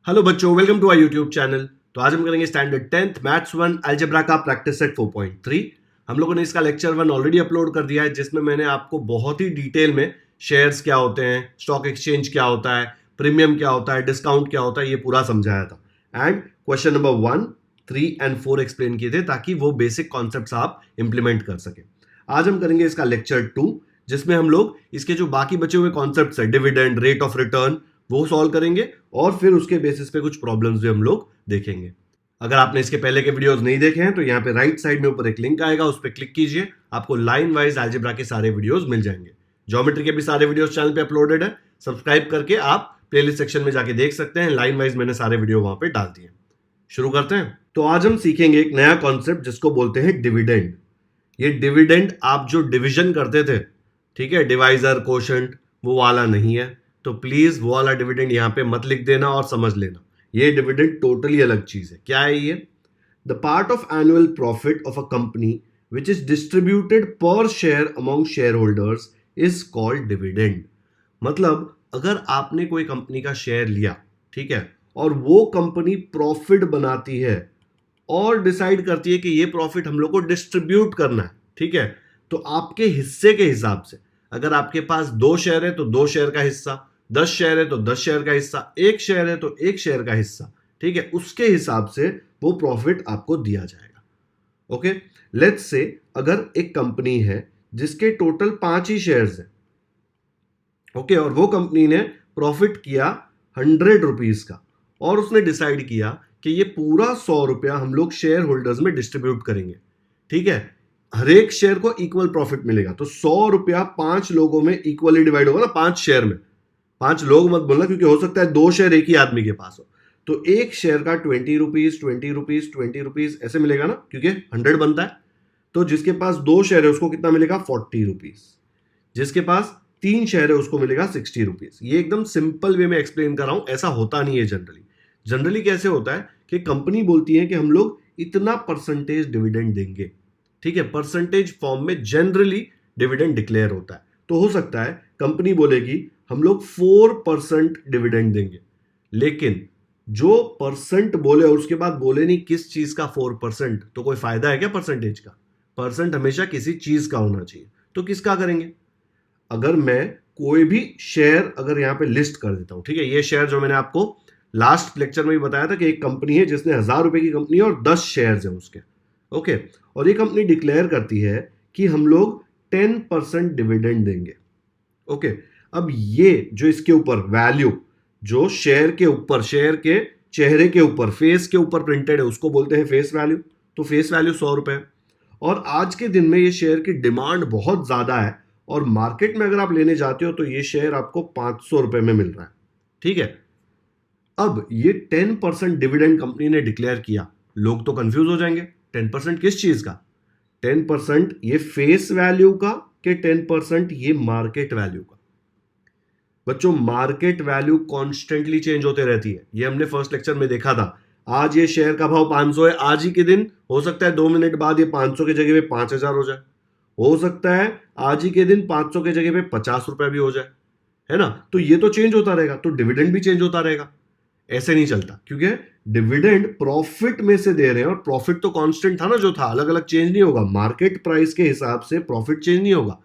Hello बच्चों, welcome to our YouTube channel. तो आज हम करेंगे स्टैंडर्ड 10th मैथ्स 1 अलजेब्रा का प्रैक्टिस सेट 4.3। हम लोगों ने इसका लेक्चर 1 ऑलरेडी अपलोड कर दिया है, जिसमें मैंने आपको बहुत ही डिटेल में शेयर्स क्या होते हैं, स्टॉक एक्सचेंज क्या होता है, प्रीमियम क्या होता है, डिस्काउंट क्या होता है, ये पूरा समझाया था। And question number 1, 3 and 4 explain किए थे ताकि वो बेसिक कॉन्सेप्ट्स आप इंप्लीमेंट कर सके। आज हम करेंगे इसका लेक्चर 2, जिसमें हम लोग इसके जो बाकी बचे हुए कॉन्सेप्ट्स है, डिविडेंड, रेट ऑफ रिटर्न, वो सॉल्व करेंगे और फिर उसके बेसिस पे कुछ प्रॉब्लम्स भी हम लोग देखेंगे। अगर आपने इसके पहले के वीडियोस नहीं देखे हैं तो यहाँ पे राइट साइड में ऊपर एक लिंक आएगा, उस पर क्लिक कीजिए, आपको लाइन वाइज अलजेब्रा के सारे वीडियोस मिल जाएंगे। ज्योमेट्री के भी सारे वीडियोस चैनल पे अपलोडेड है, सब्सक्राइब करके आप प्लेलिस्ट सेक्शन में जाके देख सकते हैं। लाइन वाइज मैंने सारे वीडियो वहां पे डाल दिए। शुरू करते हैं। तो आज हम सीखेंगे एक नया कॉन्सेप्ट जिसको बोलते हैं डिविडेंड। ये डिविडेंड आप जो डिविजन करते थे, ठीक है, डिवाइजर, कोशेंट, वो वाला नहीं है। तो प्लीज वो वाला डिविडेंड यहां पे मत लिख देना और समझ लेना, ये डिविडेंड टोटली अलग चीज है। क्या है ये? The part of annual profit of a company which is distributed पर share among share holders is called dividend. मतलब अगर आपने कोई कंपनी का शेयर लिया, ठीक है, और वो कंपनी प्रॉफिट बनाती है और डिसाइड करती है कि ये प्रॉफिट हम लोग को डिस्ट्रीब्यूट करना है, ठीक है, तो आपके हिस्से के हिसाब से, अगर आपके पास 2 शेयर है तो 2 शेयर का हिस्सा, 10 शेयर है तो 10 शेयर का हिस्सा, 1 शेयर है तो 1 शेयर का हिस्सा, ठीक है, उसके हिसाब से वो प्रॉफिट आपको दिया जाएगा। ओके, लेट्स से अगर एक कंपनी है जिसके टोटल 5 ही शेयर्स हैं, ओके, और वो कंपनी ने प्रॉफिट किया 100 रुपीज का और उसने डिसाइड किया कि ये पूरा 100 रुपया हम लोग शेयर होल्डर्स में डिस्ट्रीब्यूट करेंगे, ठीक है, हर एक शेयर को इक्वल प्रॉफिट मिलेगा। तो 100 रुपया 5 लोगों में इक्वली डिवाइड होगा ना, 5 शेयर में। 5 लोग मत बोलना, क्योंकि हो सकता है 2 शेयर एक ही आदमी के पास हो। तो एक शेयर का 20 रुपीज, 20 रुपीज, 20 रुपीज ऐसे मिलेगा ना, क्योंकि 100 बनता है। तो जिसके पास 2 शेयर है उसको कितना मिलेगा? 40 रुपीज। जिसके पास 3 शेयर है उसको मिलेगा 60 रुपीज। ये एकदम सिंपल वे में एक्सप्लेन कर रहा हूं, ऐसा होता नहीं है जनरली। जनरली कैसे होता है कि कंपनी बोलती है कि हम लोग इतना परसेंटेज डिविडेंड देंगे, ठीक है, परसेंटेज फॉर्म में जनरली डिविडेंड डिक्लेयर होता है। तो हो सकता है कंपनी बोलेगी हम लोग 4% डिविडेंड देंगे, लेकिन जो परसेंट बोले और उसके बाद बोले नहीं किस चीज का 4%, तो कोई फायदा है क्या परसेंटेज का? परसेंट हमेशा किसी चीज का होना चाहिए। तो किसका करेंगे? अगर मैं कोई भी शेयर अगर यहां पे लिस्ट कर देता हूं, ठीक है, ये शेयर जो मैंने आपको लास्ट लेक्चर में भी बताया था कि एक कंपनी है जिसने 1000 रुपए की कंपनी है और 10 शेयर्स हैं उसके, ओके, और ये कंपनी डिक्लेयर करती है कि हम लोग 10% डिविडेंड देंगे, ओके। अब ये जो इसके ऊपर वैल्यू, जो शेयर के ऊपर, शेयर के चेहरे के ऊपर, फेस के ऊपर प्रिंटेड है, उसको बोलते हैं फेस वैल्यू। तो फेस वैल्यू 100 रुपए है और आज के दिन में ये शेयर की डिमांड बहुत ज्यादा है और मार्केट में अगर आप लेने जाते हो तो ये शेयर आपको 500 रुपए में मिल रहा है, ठीक है। अब ये 10% डिविडेंड कंपनी ने डिक्लेयर किया, लोग तो कंफ्यूज हो जाएंगे, 10% किस चीज का? 10% ये फेस वैल्यू का कि 10% ये मार्केट वैल्यू का? बच्चों, मार्केट वैल्यू कॉन्स्टेंटली चेंज होते रहती है, ये हमने फर्स्ट लेक्चर में देखा था। आज ये शेयर का भाव 500 है, आज ही के दिन हो सकता है 2 मिनट बाद ये 500 की जगह पे 5000 हो जाए, हो सकता है आज ही के दिन 500 की जगह पे 50 रुपए भी हो जाए, है ना। तो ये तो चेंज होता रहेगा, तो डिविडेंड भी चेंज होता रहेगा। ऐसे नहीं चलता, क्योंकि डिविडेंड प्रॉफिट में से दे रहे हैं और प्रॉफिट तो कांस्टेंट था ना, जो था, अलग अलग चेंज नहीं होगा। मार्केट प्राइस के हिसाब से प्रॉफिट चेंज नहीं होगा।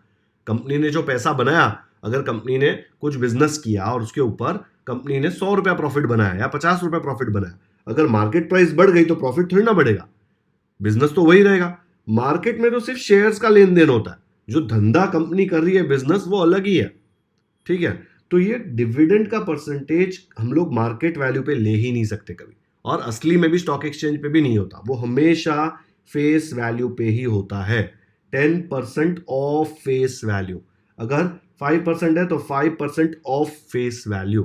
कंपनी ने जो पैसा बनाया, अगर कंपनी ने कुछ बिजनेस किया और उसके ऊपर कंपनी ने 100 रुपया प्रॉफिट बनाया या 50 रुपया प्रॉफिट बनाया, अगर मार्केट प्राइस बढ़ गई तो प्रॉफिट थोड़ी ना बढ़ेगा, बिजनेस तो वही रहेगा। मार्केट में तो सिर्फ शेयर्स का लेन देन होता है, जो धंधा कंपनी कर रही है, बिजनेस, वो अलग ही है, ठीक है। तो ये डिविडेंड का परसेंटेज हम लोग मार्केट वैल्यू पे ले ही नहीं सकते कभी, और असली में भी स्टॉक एक्सचेंज पे भी नहीं होता, वो हमेशा फेस वैल्यू पे ही होता है। 10% ऑफ फेस वैल्यू, अगर 5% है तो 5% ऑफ फेस वैल्यू,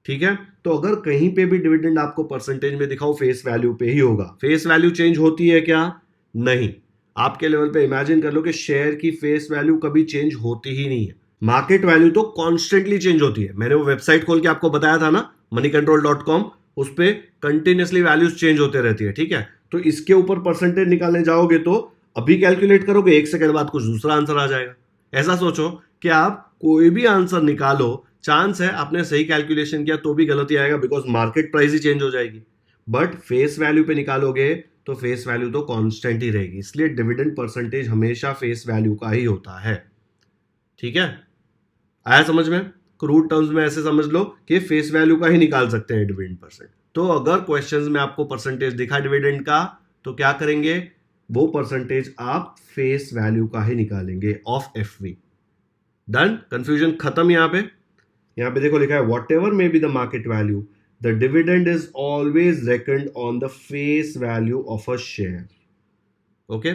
ठीक है। तो अगर कहीं पे भी डिविडेंड आपको परसेंटेज में दिखाओ, फेस वैल्यू पे ही होगा। फेस वैल्यू चेंज होती है क्या? नहीं। आपके लेवल पे इमेजिन कर लो कि शेयर की फेस वैल्यू कभी चेंज होती ही नहीं है। मार्केट वैल्यू तो कॉन्स्टेंटली चेंज होती है। मैंने वो वेबसाइट खोल के आपको बताया था ना, moneycontrol.com, उस पर कंटिन्यूसली वैल्यूज चेंज होते रहती है, ठीक है। तो इसके ऊपर परसेंटेज निकालने जाओगे तो अभी कैलकुलेट करोगे, 1 सेकंड बाद कुछ दूसरा आंसर आ जाएगा। ऐसा सोचो कि आप कोई भी आंसर निकालो, चांस है आपने सही कैलकुलेशन किया तो भी गलती आएगा, because market price he change हो जाएगी। बट फेस वैल्यू पे निकालोगे तो फेस वैल्यू तो कांस्टेंट ही रहेगी, इसलिए डिविडेंड परसेंटेज हमेशा फेस वैल्यू का ही होता है। ठीक है, आया समझ में? क्रूड टर्म्स में ऐसे समझ लो कि फेस वैल्यू का ही निकाल सकते हैं डिविडेंड परसेंट। तो अगर क्वेश्चंस में आपको परसेंटेज दिखा डिविडेंड का तो क्या करेंगे, वो परसेंटेज आप फेस वैल्यू का ही निकालेंगे ऑफ एफवी। डन, कंफ्यूजन खत्म। यहां पे देखो लिखा है whatever may be the market value, the dividend is always reckoned on the face value of a share. Okay,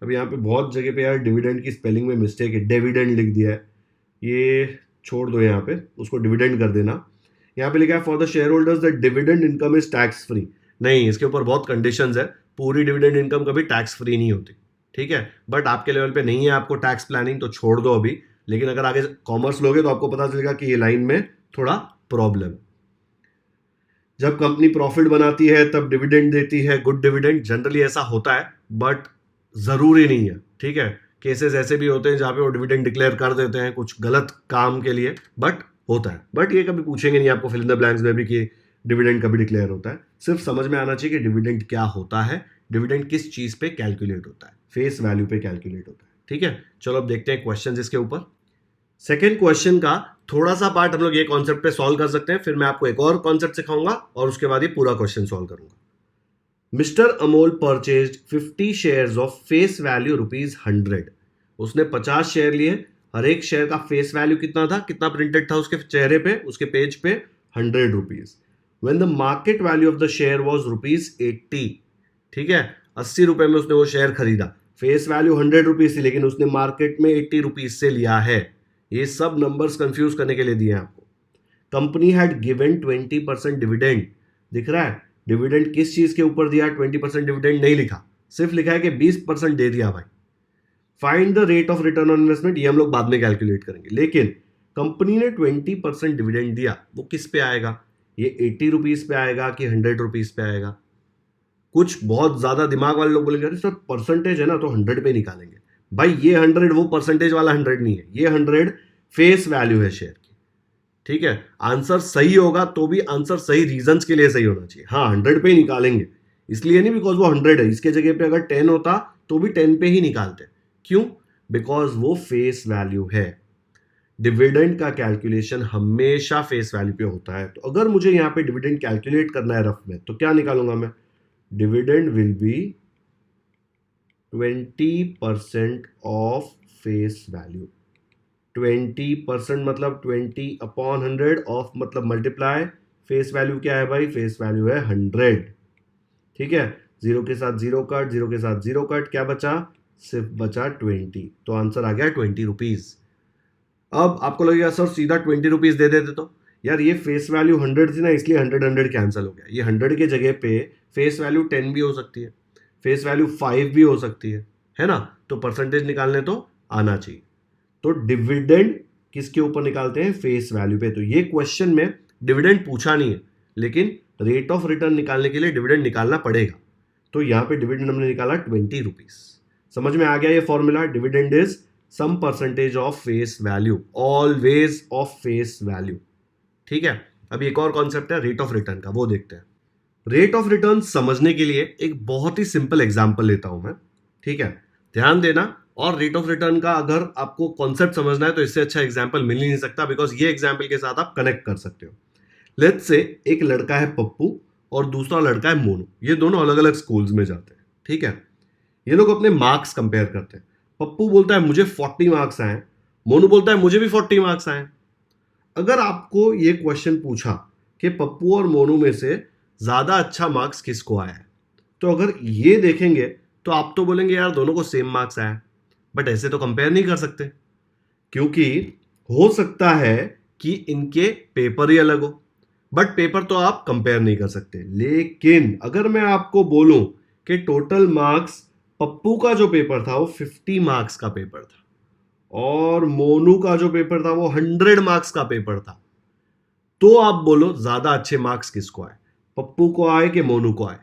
अब यहाँ पे बहुत जगह पे यार डिविडेंड की स्पेलिंग में मिस्टेक है, डिविडेंड लिख दिया है, ये छोड़ दो, यहाँ पे उसको डिविडेंड कर देना। यहाँ पे लिखा है for the share holders the dividend income is tax free. नहीं, इसके ऊपर बहुत कंडीशंस है, पूरी डिविडेंड इनकम कभी टैक्स फ्री नहीं होती। ठीक है, बट आपके लेवल पे नहीं है आपको टैक्स प्लानिंग तो छोड़ दो अभी, लेकिन अगर आगे कॉमर्स लोगे तो आपको पता चलेगा कि ये लाइन में थोड़ा प्रॉब्लम। जब कंपनी प्रॉफिट बनाती है तब डिविडेंड देती है, गुड डिविडेंड, जनरली ऐसा होता है, बट जरूरी नहीं है। ठीक है, केसेस ऐसे भी होते हैं जहां पे वो डिविडेंड डिक्लेयर कर देते हैं कुछ गलत काम के लिए, बट होता है। बट ये कभी पूछेंगे नहीं आपको फिल इन द ब्लैंक्स में भी कि डिविडेंड कभी डिक्लेयर होता है। सिर्फ समझ में आना चाहिए कि डिविडेंड क्या होता है, डिविडेंड किस चीज पे कैलकुलेट होता है, फेस वैल्यू पे कैलकुलेट होता है। ठीक है, चलो अब देखते हैं क्वेश्चन इसके ऊपर। सेकेंड क्वेश्चन का थोड़ा सा पार्ट हम लोग ये कॉन्सेप्ट पे सॉल्व कर सकते हैं, फिर मैं आपको एक और कॉन्सेप्ट सिखाऊंगा और उसके बाद ये पूरा क्वेश्चन सॉल्व करूंगा। Mister Amol purchased 50 shares of face value ₹100। उसने 50 शेयर लिए, हर एक शेयर का फेस वैल्यू कितना था, कितना प्रिंटेड था उसके चेहरे पे, उसके पेज पे, ₹100। When the market value of the share was ₹80। ठीक है, 80 रुपए में उसने वो शेयर खरीदा, फेस वैल्यू ₹100 थी लेकिन उसने मार्केट में ₹80 से लिया है। ये सब नंबर्स कंफ्यूज करने के लिए दिए हैं आपको। कंपनी हैड गिवन 20% डिविडेंड, दिख रहा है डिविडेंड किस चीज के ऊपर दिया, 20% डिविडेंड नहीं लिखा, सिर्फ लिखा है कि 20% दे दिया भाई। Find the rate of return on investment, ये हम लोग बाद में कैलकुलेट करेंगे, लेकिन कंपनी ने 20% डिविडेंड दिया, वो किस पे आएगा, ये ₹80 पे आएगा कि ₹100 पे आएगा? कुछ बहुत ज्यादा दिमाग वाले लोग बोलेंगे अरे सर परसेंटेज है ना तो 100 पे निकालेंगे। भाई ये 100 वो परसेंटेज वाला 100 नहीं है, ये 100 फेस वैल्यू है शेयर की। ठीक है, आंसर सही होगा तो भी आंसर सही रीजंस के लिए सही होना चाहिए। हाँ 100 पे ही निकालेंगे, इसलिए नहीं बिकॉज वो 100 है, इसके जगह पे अगर 10 होता तो भी 10 पे ही निकालते। क्यों? बिकॉज वो फेस वैल्यू है। डिविडेंड का कैलकुलेशन हमेशा फेस वैल्यू पे होता है। तो अगर मुझे यहाँ पे डिविडेंड कैलकुलेट करना है रफ में तो क्या निकालूंगा मैं, dividend will be 20% of face value. 20% मतलब 20/100 ऑफ मतलब मल्टीप्लाई, फेस वैल्यू क्या है भाई, फेस वैल्यू है 100। ठीक है, जीरो के साथ जीरो कट, जीरो के साथ जीरो कट, क्या बचा, सिर्फ बचा 20, तो आंसर आ गया ₹20। अब आपको लगेगा सर सीधा ₹20 दे देते तो, यार ये फेस वैल्यू 100 थी ना इसलिए 100 कैंसिल हो गया। ये 100 के जगह पे फेस वैल्यू 10 भी हो सकती है, फेस वैल्यू 5 भी हो सकती है ना? तो परसेंटेज निकालने तो आना चाहिए। तो डिविडेंड किसके ऊपर निकालते हैं, फेस वैल्यू पे। तो ये क्वेश्चन में डिविडेंड पूछा नहीं है, लेकिन रेट ऑफ रिटर्न निकालने के लिए डिविडेंड निकालना पड़ेगा। तो यहां पे डिविडेंड हमने निकाला ₹20। समझ में आ गया ये formula, dividend is some percentage of face value, always of face value. ठीक है, अभी एक और कॉन्सेप्ट है रेट ऑफ रिटर्न का, वो देखते हैं। रेट ऑफ रिटर्न समझने के लिए एक बहुत ही सिंपल एग्जांपल लेता हूं मैं। ठीक है, ध्यान देना। और रेट ऑफ रिटर्न का अगर आपको कॉन्सेप्ट समझना है तो इससे अच्छा एग्जांपल मिल ही नहीं सकता, बिकॉज ये एग्जांपल के साथ आप कनेक्ट कर सकते हो। लेट्स से एक लड़का है पप्पू और दूसरा लड़का है मोनू, ये दोनों अलग अलग स्कूल्स में जाते हैं। ठीक है, ये लोग अपने मार्क्स कंपेयर करते हैं। पप्पू बोलता है मुझे 40 मार्क्स आए, मोनू बोलता है मुझे भी 40 मार्क्स आए। अगर आपको ये क्वेश्चन पूछा कि पप्पू और मोनू में से ज्यादा अच्छा मार्क्स किसको आया है, तो अगर ये देखेंगे तो आप तो बोलेंगे यार दोनों को सेम मार्क्स आया, बट ऐसे तो कंपेयर नहीं कर सकते, क्योंकि हो सकता है कि इनके पेपर ही अलग हो, बट पेपर तो आप कंपेयर नहीं कर सकते। लेकिन अगर मैं आपको बोलूं कि टोटल मार्क्स पप्पू का जो पेपर था वो 50 मार्क्स का पेपर था और मोनू का जो पेपर था वो 100 मार्क्स का पेपर था, तो आप बोलो ज्यादा अच्छे मार्क्स किसको आए, पप्पू को आए कि मोनू को आए?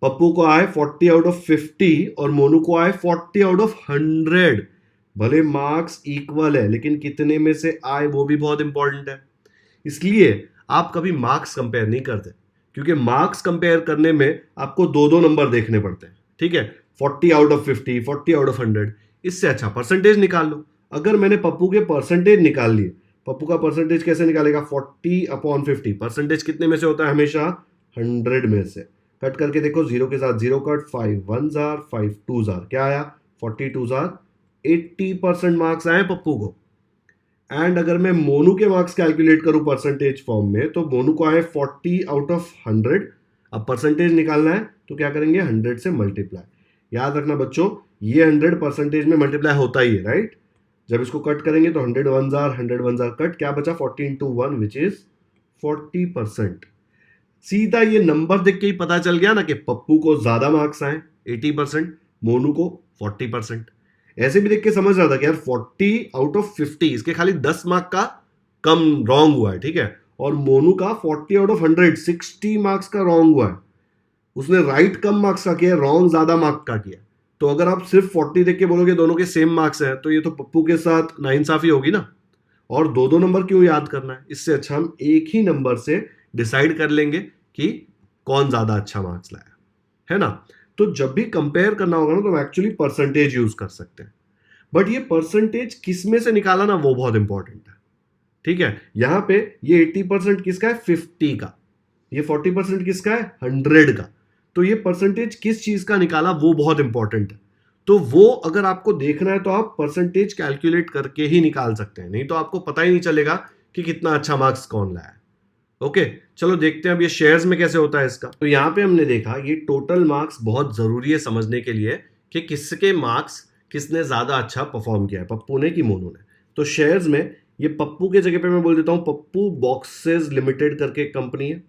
पप्पू को आए 40 आउट ऑफ 50 और मोनू को आए 40 आउट ऑफ 100। भले मार्क्स इक्वल है लेकिन कितने में से आए वो भी बहुत इंपॉर्टेंट है। इसलिए आप कभी मार्क्स कंपेयर नहीं करते, क्योंकि मार्क्स कंपेयर करने में आपको दो दो नंबर देखने पड़ते हैं। ठीक है, 40 आउट ऑफ 50, 40 आउट ऑफ 100, इससे अच्छा परसेंटेज निकाल लो। अगर मैंने पप्पू के परसेंटेज निकाल लिए, पप्पू का परसेंटेज कैसे निकालेगा, 40/50। परसेंटेज कितने में से होता है, हमेशा 100 में से। कट करके देखो, जीरो के साथ जीरो कट, 5 1 जार, 5 2 जार, क्या आया, 42 जार, 80% मार्क्स आए पप्पू को। एंड अगर मैं मोनू के मार्क्स कैलकुलेट करूं परसेंटेज फॉर्म में, तो मोनू को आए 40 आउट ऑफ 100। अब परसेंटेज निकालना है तो क्या करेंगे, 100 से मल्टीप्लाई। याद रखना बच्चों, ये 100 परसेंटेज में मल्टीप्लाई होता ही है, राइट। जब इसको कट करेंगे तो 100 1 जार, 100 1 जार कट, क्या बचा, 40 इंटू 1 विच इज 40%। सीधा ये नंबर देख के ही पता चल गया ना कि पप्पू को ज्यादा मार्क्स आए 80%, मोनू को 40%। ऐसे भी देख के समझ रहा था कि यार 40 आउट ऑफ 50, इसके खाली 10 मार्क का कम रॉन्ग हुआ है, ठीक है। और मोनू का 40 आउट ऑफ 100, 60 मार्क्स का रॉन्ग हुआ है। उसने राइट कम मार्क्स का किया, रॉन्ग ज्यादा मार्क का किया। तो अगर आप सिर्फ 40 देख के बोलोगे दोनों के सेम मार्क्स हैं, तो ये तो पप्पू के साथ नाइंसाफी होगी ना। और दो दो नंबर क्यों याद करना है, इससे अच्छा हम एक ही नंबर से डिसाइड कर लेंगे कि कौन ज्यादा अच्छा मार्क्स लाया, है ना। तो जब भी कंपेयर करना होगा ना, तो हम एक्चुअली परसेंटेज यूज कर सकते हैं। बट ये परसेंटेज किस में से निकाला ना, वो बहुत इंपॉर्टेंट है। ठीक है, यहां पे ये 80% किसका है, 50 का। ये 40% किसका है, 100 का। तो ये परसेंटेज किस चीज का निकाला, वो बहुत इंपॉर्टेंट है। तो वो अगर आपको देखना है तो आप परसेंटेज कैलकुलेट करके ही निकाल सकते हैं, नहीं तो आपको पता ही नहीं चलेगा कि कितना अच्छा मार्क्स कौन लाया है। ओके, चलो देखते हैं अब ये शेयर्स में कैसे होता है इसका। तो यहां पे हमने देखा ये टोटल मार्क्स बहुत जरूरी है समझने के लिए कि किसके मार्क्स किसने ज्यादा अच्छा परफॉर्म किया है, पप्पू ने कि मोनू ने। तो शेयर्स में ये पप्पू के जगह पे मैं बोल देता हूं पप्पू बॉक्सेस लिमिटेड करके एक कंपनी है।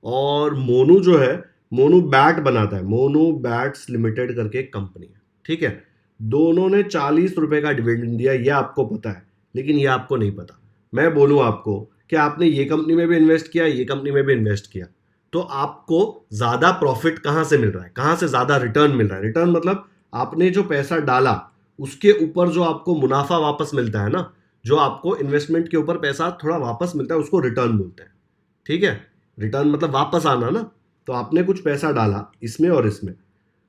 और मोनू जो है, मोनू बैट बनाता है, मोनू बैट्स लिमिटेड करके एक कंपनी है। ठीक है, दोनों ने 40 रुपए का डिविडेंड दिया, ये आपको पता है, लेकिन ये आपको नहीं पता। मैं बोलूं आपको कि आपने ये कंपनी में भी इन्वेस्ट किया, ये कंपनी में भी इन्वेस्ट किया, तो आपको ज्यादा प्रॉफिट कहां से मिल रहा है, कहां से ज्यादा रिटर्न मिल रहा है। रिटर्न मतलब आपने जो पैसा डाला उसके ऊपर जो आपको मुनाफा वापस मिलता है ना, जो आपको इन्वेस्टमेंट के ऊपर पैसा थोड़ा वापस मिलता है, उसको रिटर्न बोलते हैं। ठीक है, रिटर्न मतलब वापस आना ना। तो आपने कुछ पैसा डाला इसमें और इसमें,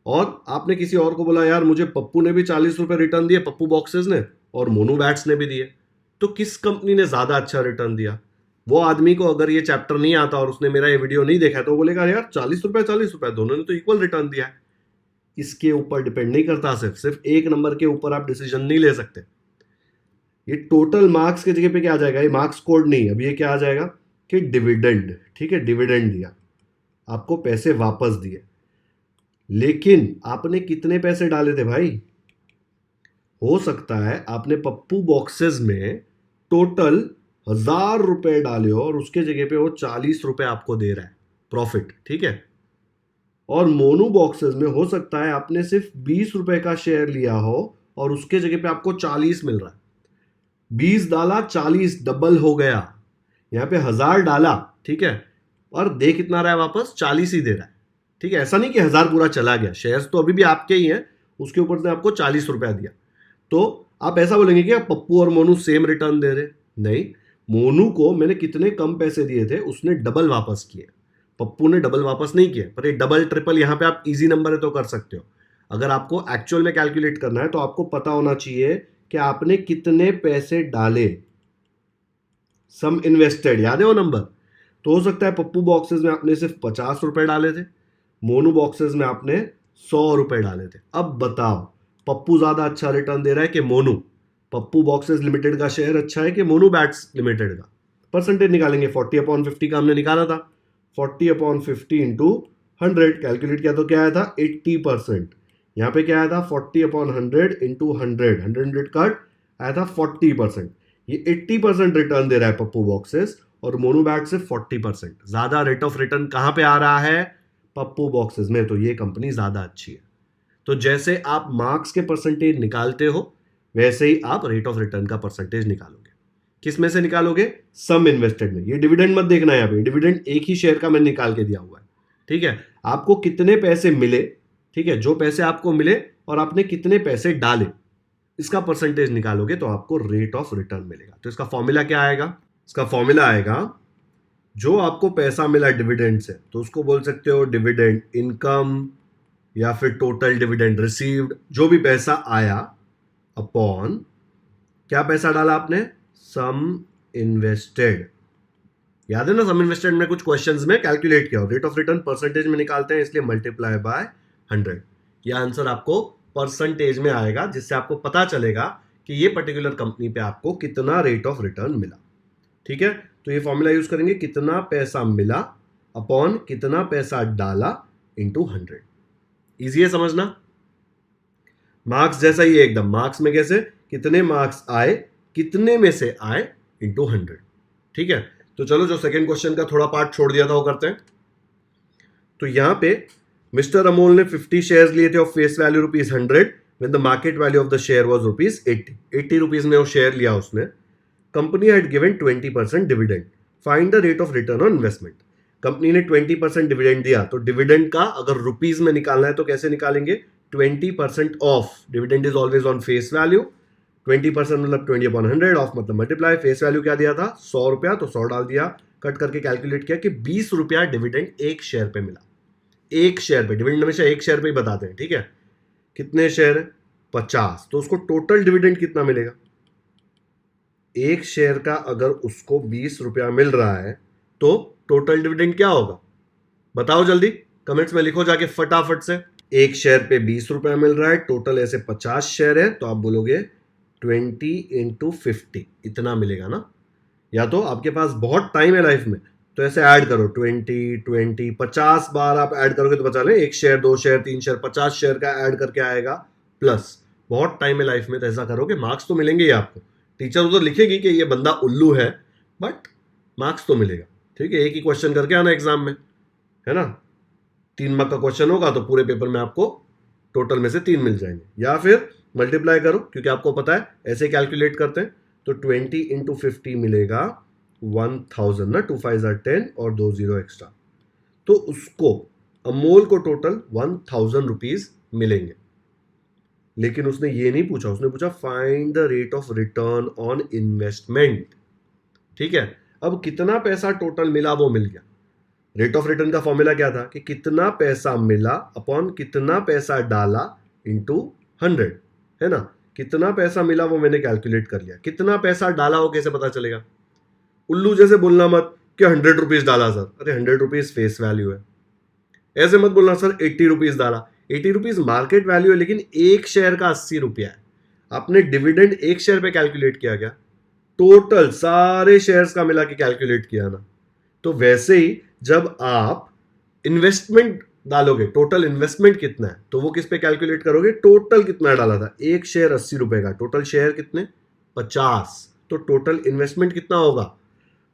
और आपने किसी और को बोला यार मुझे पप्पू ने भी 40 रुपए रिटर्न दिए, पप्पू बॉक्सेस ने, और मोनू बैट्स ने भी दिए। तो किस कंपनी ने ज्यादा अच्छा रिटर्न दिया। वो आदमी को अगर ये चैप्टर नहीं आता और उसने मेरा ये वीडियो नहीं देखा, तो वो बोलेगा यार 40 रुपए 40 रुपए, दोनों ने तो इक्वल रिटर्न दिया है। इसके ऊपर डिपेंड नहीं करता, सिर्फ सिर्फ एक नंबर के ऊपर आप डिसीजन नहीं ले सकते। ये टोटल मार्क्स की जगह पे क्या आ जाएगा, ये मार्क्स कोड नहीं, अब ये क्या आ जाएगा कि डिविडेंड। ठीक है, डिविडेंड दिया, आपको पैसे वापस दिए, लेकिन आपने कितने पैसे डाले थे भाई। हो सकता है आपने पप्पू बॉक्सेस में टोटल 1000 रुपए डाले हो और उसके जगह पे वो 40 रुपए आपको दे रहा है प्रॉफिट। ठीक है, और मोनू बॉक्सेस में हो सकता है आपने सिर्फ 20 रुपए का शेयर लिया हो और उसके जगह पे आपको 40 मिल रहा है। 20 डाला, 40 डबल हो गया। यहाँ पे 1000 डाला, ठीक है, और दे कितना रहा है वापस, 40 ही दे रहा है। ठीक है, ऐसा नहीं कि 1000 पूरा चला गया, शेयर्स तो अभी भी आपके ही हैं, उसके ऊपर से आपको 40 रुपया दिया। तो आप ऐसा बोलेंगे कि पप्पू और मोनू सेम रिटर्न दे रहे, नहीं। मोनू को मैंने कितने कम पैसे दिए थे, उसने डबल वापस किए। पप्पू ने डबल वापस नहीं किए, पर ये डबल ट्रिपल यहाँ पे आप इजी नंबर है तो कर सकते हो। अगर आपको एक्चुअल में कैलकुलेट करना है तो आपको पता होना चाहिए कि आपने कितने पैसे डाले, सम इन्वेस्टेड, याद है वो नंबर। तो हो सकता है पप्पू बॉक्सेस में आपने सिर्फ 50 रुपए डाले थे, मोनू बॉक्सेस में आपने 100 रुपए डाले थे। अब बताओ पप्पू ज्यादा अच्छा रिटर्न दे रहा है कि मोनू। पप्पू बॉक्सेस लिमिटेड का शेयर अच्छा है कि मोनू बैट्स लिमिटेड का। परसेंटेज निकालेंगे, 40/50 का हमने निकाला था, 40/50 इंटू 100 कैलकुलेट किया तो क्या आया था, 80%। यहाँ पे क्या आया था, 40/100 इंटू 100, 100 कट आया था 40%। ये 80% रिटर्न दे रहा है पप्पू बॉक्सेस, और मोनू बैट से 40%। ज्यादा रेट ऑफ रिटर्न कहां पे आ रहा है, पप्पू बॉक्सेस में। तो ये कंपनी ज्यादा अच्छी है। तो जैसे आप मार्क्स के परसेंटेज निकालते हो, वैसे ही आप रेट ऑफ रिटर्न का परसेंटेज निकालोगे। किस में से निकालोगे, सम इन्वेस्टेड में। ये डिविडेंड मत देखना है, यहाँ पे डिविडेंड एक ही शेयर का मैंने निकाल के दिया हुआ है। ठीक है, आपको कितने पैसे मिले, ठीक है, जो पैसे आपको मिले और आपने कितने पैसे डाले, इसका परसेंटेज निकालोगे तो आपको रेट ऑफ रिटर्न मिलेगा। तो इसका फॉर्मूला क्या आएगा? इसका फॉर्मूला आएगा, जो आपको पैसा मिला डिविडेंड से तो उसको बोल सकते हो डिविडेंड इनकम या फिर टोटल डिविडेंड रिसीव्ड, जो भी पैसा आया अपॉन क्या पैसा डाला आपने? सम इन्वेस्टेड। याद है ना, सम इन्वेस्टेड में कुछ क्वेश्चंस में कैलकुलेट किया, रेट ऑफ रिटर्न परसेंटेज में निकालते हैं, इसलिए मल्टीप्लाई बाय 100। यह आंसर आपको परसेंटेज में आएगा, जिससे आपको पता चलेगा कि ये पर्टिकुलर कंपनी पे आपको कितना रेट ऑफ रिटर्न मिला। ठीक है, तो ये फॉर्मूला यूज करेंगे, कितना पैसा मिला अपॉन कितना पैसा डाला इंटू 100। इजी है समझना। मार्क्स जैसा ही है एकदम। मार्क्स में कैसे? कितने मार्क्स आए, कितने में से आए इंटू 100। ठीक है, तो चलो जो सेकेंड क्वेश्चन का थोड़ा पार्ट छोड़ दिया था वो करते हैं। तो यहां पे मिस्टर अमोल ने 50 शेयर्स लिए थे of face value ₹100 when the market value of the share was ₹80 में वो शेयर लिया उसने। Company had given 20% dividend, find the rate of return on investment. Company ने 20% डिविडेंड दिया, तो डिविडेंड का अगर रुपीज में निकालना है तो कैसे निकालेंगे? 20% of, dividend is always on face value, 20% मतलब 20/100 ऑफ मतलब मल्टीप्लाई। फेस वैल्यू क्या दिया था? 100 रुपया, तो 100 डाल दिया, कट करके कैलकुलेट किया कि 20 रुपया डिविडेंड एक शेयर पे मिला। एक शेयर पे, डिविडेंड हमेशा एक शेयर पे ही बताते हैं। ठीक है, कितने शेयर है? 50, तो उसको टोटल डिविडेंड कितना मिलेगा? एक शेयर का अगर उसको 20 रुपया मिल रहा है तो टोटल डिविडेंड क्या होगा? बताओ जल्दी, कमेंट्स में लिखो जाके फटाफट से। एक शेयर पे 20 रुपया मिल रहा है, टोटल ऐसे 50 शेयर है, तो आप बोलोगे 20 इंटू 50, इतना मिलेगा ना। या तो आपके पास बहुत टाइम है लाइफ में, तो ऐसे ऐड करो 20 20, 50 बार आप ऐड करोगे तो बचा ले, एक शेयर, 2 शेयर, 3 शेयर, 50 शेयर का ऐड करके आएगा प्लस। बहुत टाइम है लाइफ में, तो ऐसा करोगे मार्क्स तो मिलेंगे ही आपको। टीचर उधर लिखेगी कि ये बंदा उल्लू है, बट मार्क्स तो मिलेगा। ठीक है, एक ही क्वेश्चन करके आना एग्जाम में, है ना। 3 मार्क का क्वेश्चन होगा तो पूरे पेपर में आपको टोटल में से 3 मिल जाएंगे। या फिर मल्टीप्लाई करो, क्योंकि आपको पता है ऐसे कैलकुलेट करते हैं, तो 20 इंटू 50 मिलेगा 1000 ना, 2 5 10 और 2 0 एक्स्ट्रा, तो उसको अमोल को टोटल 1000 रुपीज मिलेंगे। लेकिन उसने ये नहीं पूछा, उसने पूछा find the rate of return on investment. ठीक है, अब कितना पैसा टोटल मिला वो मिल गया। रेट ऑफ रिटर्न का फॉर्मूला क्या था कि कितना पैसा मिला अपॉन कितना पैसा डाला इंटू 100, है ना। कितना पैसा मिला वो मैंने कैलकुलेट कर लिया, कितना पैसा डाला वो कैसे पता चलेगा? उल्लू जैसे बोलना मत कि 100 रुपीज डाला सर, अरे 100 रुपीज फेस वैल्यू है। ऐसे मत बोलना सर 80 रुपीज डाला, 80 रुपीज मार्केट वैल्यू है, लेकिन एक शेयर का 80 रुपया है। आपने डिविडेंड एक शेयर पे कैलकुलेट किया क्या? टोटल सारे शेयर्स का मिला के कैलकुलेट किया ना। तो वैसे ही जब आप इन्वेस्टमेंट डालोगे, टोटल इन्वेस्टमेंट कितना है, तो वो किस पे कैलकुलेट करोगे? टोटल कितना डाला था, एक शेयर 80 रुपए का, टोटल शेयर कितने? 50, तो टोटल इन्वेस्टमेंट कितना होगा?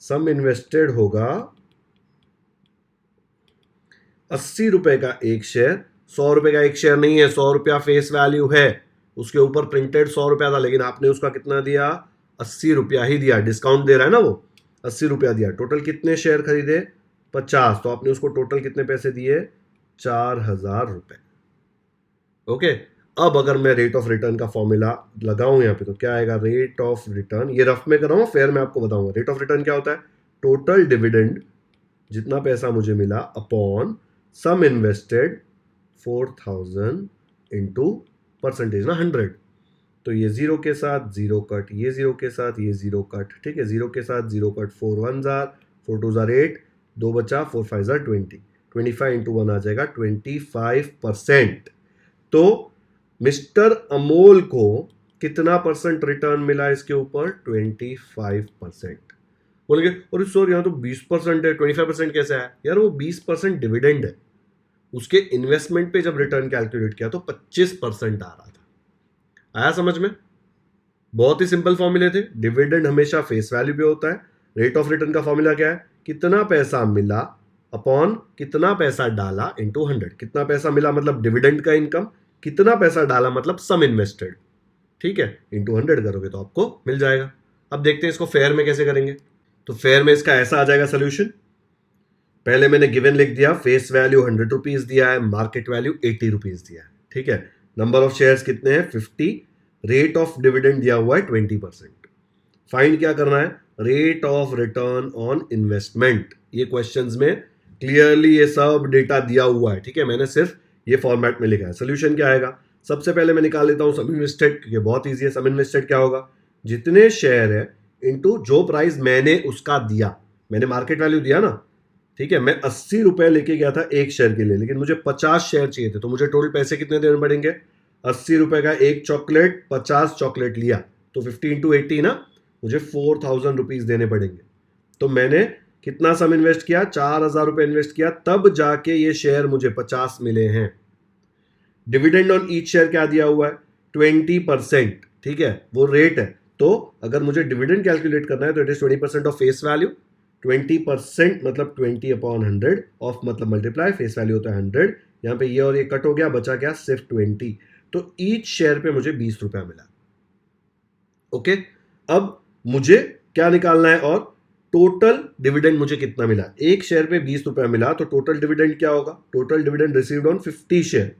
सम इन्वेस्टेड होगा 80 रुपए का एक शेयर। 100 रुपए का एक शेयर नहीं है, 100 रुपया फेस वैल्यू है, उसके ऊपर प्रिंटेड 100 रुपया था, लेकिन आपने उसका कितना दिया? 80 रुपया ही दिया, डिस्काउंट दे रहा है ना वो, 80 रुपया दिया। टोटल कितने शेयर खरीदे? 50, तो आपने उसको टोटल कितने पैसे दिए? 4000 रुपए। ओके, अब अगर मैं रेट ऑफ रिटर्न का फॉर्मूला लगाऊं यहां पे, तो क्या आएगा? रेट ऑफ रिटर्न, ये रफ में कर रहा हूं, फेयर में आपको बताऊंगा। रेट ऑफ रिटर्न क्या होता है? टोटल डिविडेंड, जितना पैसा मुझे मिला, upon sum invested 4000 into percentage ना 100। तो ये 0 के साथ 0 कट, ये 0 के साथ ये 0 कट। ठीक है, 0 के साथ 0 कट, 4 1 4 2 8, 2 बचा, 4 5 20, 25 इंटू 1 आ जाएगा 25%। तो मिस्टर अमोल को कितना परसेंट रिटर्न मिला इसके ऊपर? 25%। बोलेंगे अरे सर यहाँ तो 20% है, 25% कैसे है? यार वो 20% डिविडेंड है, उसके इन्वेस्टमेंट पे जब रिटर्न कैलकुलेट किया तो 25% आ रहा था। आया समझ में? बहुत ही सिंपल फॉर्मूले थे। डिविडेंड हमेशा फेस वैल्यू पे होता है। रेट ऑफ रिटर्न का फॉर्मूला क्या है? कितना पैसा मिला अपॉन कितना पैसा डाला इंटू 100। कितना पैसा मिला मतलब डिविडेंड का इनकम, कितना पैसा डाला मतलब सम इन्वेस्टेड। ठीक है, इंटू 100 करोगे तो आपको मिल जाएगा। अब देखते हैं इसको फेयर में कैसे करेंगे। तो फेयर में इसका ऐसा आ जाएगा सोल्यूशन। पहले मैंने गिवन लिख दिया, फेस वैल्यू 100 रुपीज दिया है, मार्केट वैल्यू 80 रुपीज दिया है। ठीक है, नंबर ऑफ शेयर्स कितने हैं? 50, रेट ऑफ डिविडेंड दिया हुआ है 20%। फाइंड क्या करना है, rate of return on investment. ये क्वेश्चंस में क्लियरली ये सब डेटा दिया हुआ है, ठीक है, मैंने सिर्फ ये फॉर्मेट में लिखा है। सोल्यूशन क्या आएगा, सबसे पहले मैं निकाल लेता हूं सम इन्वेस्टेड, क्योंकि बहुत ईजी है। सम इन्वेस्टेड क्या होगा, जितने शेयर है इनटू जो प्राइस मैंने उसका दिया, मैंने मार्केट वैल्यू दिया ना, ठीक है, मैं 80 रुपए लेके गया था एक शेयर के लिए, लेकिन मुझे 50 शेयर चाहिए थे, तो मुझे टोटल पैसे कितने देने पड़ेंगे, 80 रुपए का एक चॉकलेट, 50 चॉकलेट लिया तो 50 इंटू 80 ना, मुझे 4000 रुपीज देने पड़ेंगे। तो मैंने कितना सम इन्वेस्ट किया, 4000 रुपए इन्वेस्ट किया, तब जाके ये शेयर मुझे 50 मिले हैं। डिविडेंड ऑन ईच शेयर क्या दिया हुआ है, 20%, ठीक है, वो रेट है। तो अगर मुझे डिविडेंड कैलकुलेट करना है तो it is 20% of face value. 20% मतलब 20/100 ऑफ मतलब मल्टीप्लाई, फेस वैल्यू होता है 100, यहां पे ये और ये कट हो गया, बचा क्या सिर्फ 20। तो ईच शेयर पे मुझे 20 रुपया मिला। ओके, अब मुझे क्या निकालना है, और टोटल डिविडेंड मुझे कितना मिला, एक शेयर पे 20 रुपया मिला, तो टोटल डिविडेंड क्या होगा, total dividend received on 50 share,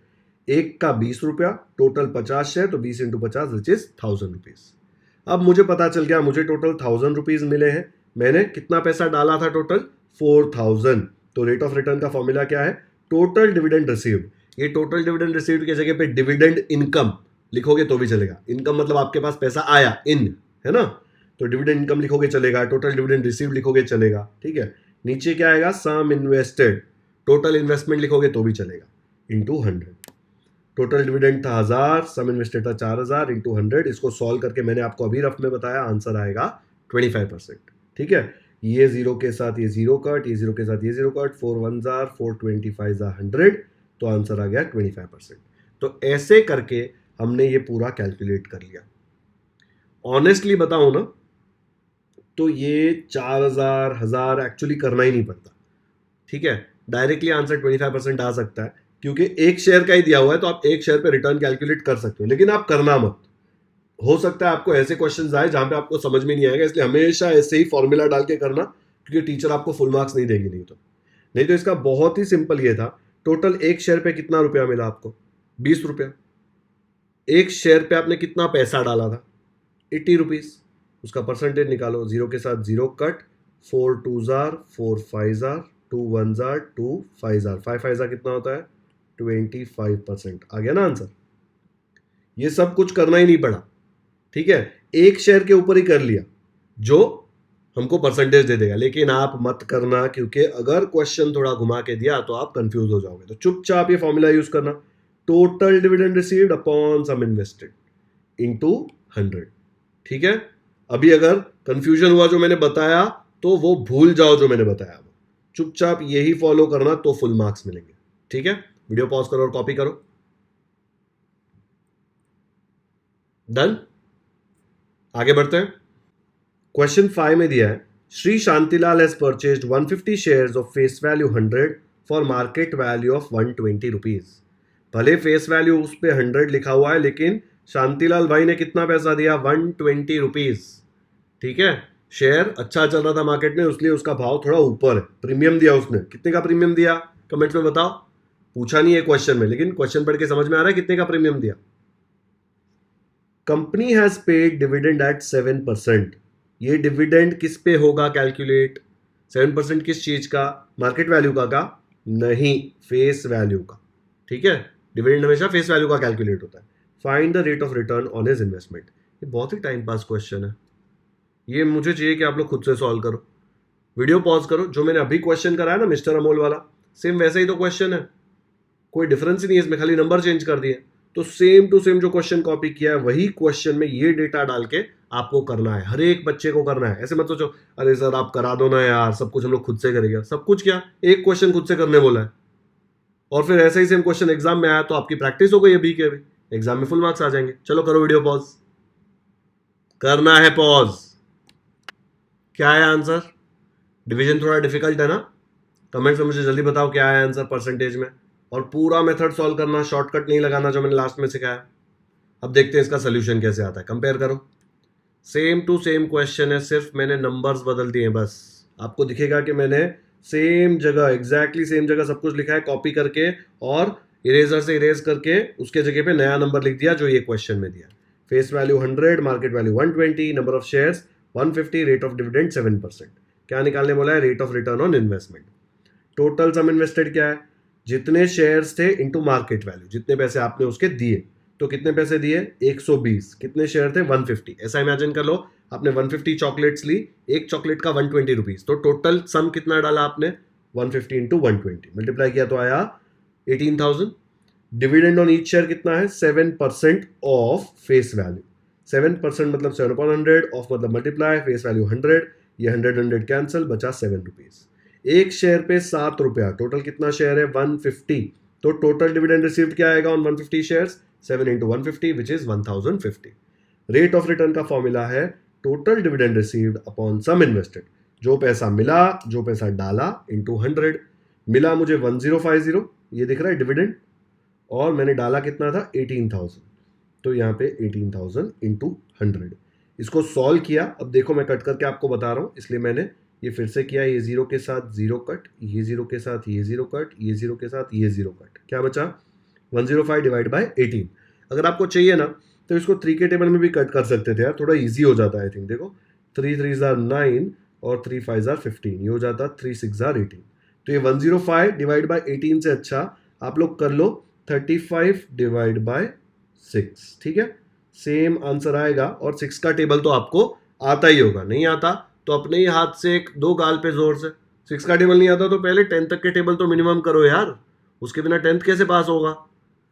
एक का 20 रुपया, टोटल 50 शेयर, तो 20 इंटू 50 विच इज 1000 रुपीज। अब मुझे पता चल गया मुझे टोटल 1000 रुपीज मिले हैं, मैंने कितना पैसा डाला था, टोटल 4000। तो रेट ऑफ रिटर्न का फॉर्मूला क्या है, टोटल डिविडेंड रिसीव्ड। ये टोटल डिविडेंड रिसीव्ड की जगह पे डिविडेंड इनकम लिखोगे तो भी चलेगा, इनकम मतलब आपके पास पैसा आया, इन है ना, तो डिविडेंड इनकम लिखोगे चलेगा, टोटल डिविडेंड रिसीव्ड लिखोगे चलेगा, ठीक है। नीचे क्या आएगा, सम इन्वेस्टेड, टोटल इन्वेस्टमेंट लिखोगे तो भी चलेगा, इंटू 100। टोटल डिविडेंड था 1000, सम इन्वेस्टेड था 4000 इंटू 100। इसको सॉल्व करके मैंने आपको अभी रफ में बताया, आंसर आएगा 25%, ठीक है। ये जीरो के साथ ये जीरो कट, ये जीरो के साथ ये जीरो कट, 4 1 4 25 100, तो आंसर आ गया 25%। तो ऐसे करके हमने ये पूरा कैलकुलेट कर लिया। ऑनेस्टली बताऊं ना, तो ये 4000 1000 एक्चुअली करना ही नहीं पड़ता, ठीक है, डायरेक्टली आंसर 25% आ सकता है, क्योंकि एक शेयर का ही दिया हुआ है, तो आप एक शेयर पे रिटर्न कैलकुलेट कर सकते हो, लेकिन आप करना मत। हो सकता है आपको ऐसे क्वेश्चंस आए जहां पे आपको समझ में नहीं आएगा, इसलिए हमेशा ऐसे ही फॉर्मूला डाल के करना, क्योंकि टीचर आपको फुल मार्क्स नहीं देगी। नहीं तो इसका बहुत ही सिंपल ये था, टोटल एक शेयर पे कितना रुपया मिला आपको, 20 रुपया। एक शेयर पे आपने कितना पैसा डाला था, 80 रुपीज, उसका परसेंटेज निकालो, जीरो के साथ जीरो कट, 4 2 4 5 2 1 2 5 5 कितना होता है, 25%। आ गया ना आंसर। ये सब कुछ करना ही नहीं पड़ा, ठीक है, एक शेयर के ऊपर ही कर लिया जो हमको परसेंटेज दे देगा। लेकिन आप मत करना, क्योंकि अगर क्वेश्चन थोड़ा घुमा के दिया तो आप कंफ्यूज हो जाओगे। तो चुपचाप ये फॉर्मूला यूज करना, total dividend received upon sum invested into 100, ठीक है। अभी अगर कंफ्यूजन हुआ जो मैंने बताया, तो वो भूल जाओ जो मैंने बताया, चुपचाप यही फॉलो करना, तो फुल मार्क्स मिलेंगे, ठीक है। वीडियो पॉज करो और कॉपी करो। डन, आगे बढ़ते हैं। क्वेश्चन 5 में दिया है, Shri Shantilal has purchased 150 shares of face value 100 for market value of 120 rupees. भले फेस वैल्यू उस पे 100 लिखा हुआ है, लेकिन शांतिलाल भाई ने कितना पैसा दिया, 120 रुपीज, ठीक है। शेयर अच्छा चल रहा था मार्केट में, इसलिए उसका भाव थोड़ा ऊपर है, प्रीमियम दिया उसने। कितने का प्रीमियम दिया, कमेंट में बताओ। पूछा नहीं है क्वेश्चन में, लेकिन क्वेश्चन पढ़ के समझ में आ रहा है कितने का प्रीमियम दिया। Company has paid dividend at 7%। ये डिविडेंड किस पे होगा कैलकुलेट, 7% किस चीज का, मार्केट वैल्यू का नहीं, फेस वैल्यू का, ठीक है। डिविडेंड हमेशा फेस वैल्यू का कैलकुलेट होता है। Find the rate of return on his investment. ये बहुत ही टाइम पास क्वेश्चन है, ये मुझे चाहिए कि आप लोग खुद से सॉल्व करो। वीडियो पॉज करो, जो मैंने अभी क्वेश्चन कराया ना मिस्टर अमोल वाला, सेम वैसा ही तो क्वेश्चन है, कोई डिफरेंस ही नहीं है इसमें, खाली नंबर चेंज कर दिए। तो सेम टू सेम जो क्वेश्चन कॉपी किया है, वही क्वेश्चन में ये डेटा डाल के आपको करना है, हर एक बच्चे को करना है। ऐसे मत सोचो अरे सर आप करा दो ना यार, सब कुछ हम लोग खुद से करेंगे। सब कुछ क्या, एक क्वेश्चन खुद से करने बोला है, और फिर ऐसे ही सेम क्वेश्चन एग्जाम में आया तो आपकी प्रैक्टिस हो गई अभी के अभी, एग्जाम में फुल मार्क्स आ जाएंगे। चलो करो वीडियो पॉज, करना है पॉज। क्या है आंसर, डिवीजन थोड़ा डिफिकल्ट है ना, कमेंट्स में मुझे जल्दी बताओ क्या है आंसर परसेंटेज में, और पूरा मेथड सॉल्व करना, शॉर्टकट नहीं लगाना जो मैंने लास्ट में सिखाया। अब देखते हैं इसका सोल्यूशन कैसे आता है, कंपेयर करो। सेम टू सेम क्वेश्चन है, सिर्फ मैंने नंबर्स बदल दिए हैं बस। आपको दिखेगा कि मैंने सेम जगह, एग्जैक्टली सेम जगह सब कुछ लिखा है कॉपी करके, और इरेजर से इरेज करके उसके जगह पे नया नंबर लिख दिया जो ये क्वेश्चन में दिया। Face value 100, market value 120, number of shares 150, rate of dividend 7%। क्या निकालने बोला है? Rate of return on investment. Total sum invested क्या है? जितने शेयर्स थे इंटू मार्केट वैल्यू, जितने पैसे आपने उसके दिए। तो कितने पैसे दिए? 120। कितने शेयर थे? 150। ऐसा इमेजिन कर लो आपने 150 चॉकलेट्स ली, एक चॉकलेट का 120 रुपीज, तो टोटल सम कितना डाला आपने? 150 इंटू 120 मल्टीप्लाई किया तो आया 18,000। डिविडेंड ऑन ईच शेयर कितना है? 7% ऑफ फेस वैल्यू। 7% मतलब 7/100, ऑफ मतलब मल्टीप्लाई, फेस वैल्यू 100, ये 100 कैंसिल, बचा 7 रुपीज। एक शेयर पे 7 रुपया, टोटल कितना शेयर है? 150। तो टोटल डिविडेंड रिसीव्ड क्या आएगा on 150 shares? 7 into 150 which is 1050। Rate of return का फॉर्मूला है total dividend received upon sum invested. जो पैसा मिला, जो पैसा डाला, इंटू 100। मिला मुझे 1050, ये दिख रहा है डिविडेंड, और मैंने डाला कितना था? 18,000। तो यहाँ पे 18,000 इंटू 100। इसको सॉल्व किया। अब देखो मैं कट करके आपको बता रहा हूँ, इसलिए मैंने ये फिर से किया। ये जीरो के साथ जीरो कट, ये जीरो के साथ ये जीरो कट, ये जीरो के साथ ये जीरो कट, क्या बचा? 105 डिवाइड बाय 18। अगर आपको चाहिए ना तो इसको 3 के टेबल में भी कट कर सकते थे यार, थोड़ा इजी हो जाता है। आई थिंक देखो 3 3 आर 9 और 3 5 आर 15, ये हो जाता 3 6 आर 18। तो ये 105 डिवाइड बाय 18 से अच्छा आप लोग कर लो 35 डिवाइड बाय 6, ठीक है? सेम आंसर आएगा। और 6 का टेबल तो आपको आता ही होगा, नहीं आता तो अपने ही हाथ से एक दो गाल पे जोर से। 6 का टेबल नहीं आता तो पहले 10 तक के टेबल तो मिनिमम करो यार, उसके बिना 10th कैसे पास होगा?